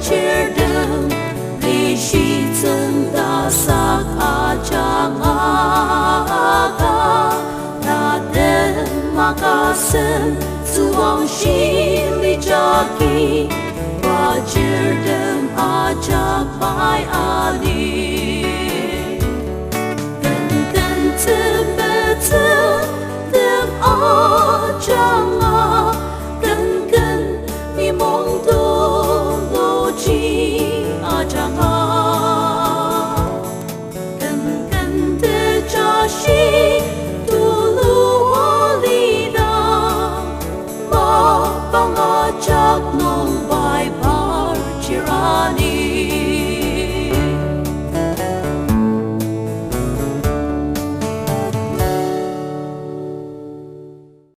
chia đừng vì chỉ từng ta xa khá chẳng aga ta đến mà ca sen su ông chỉ li cha ki và chia đừng a cha mai ali cần từ bề từ đừng ở chẳng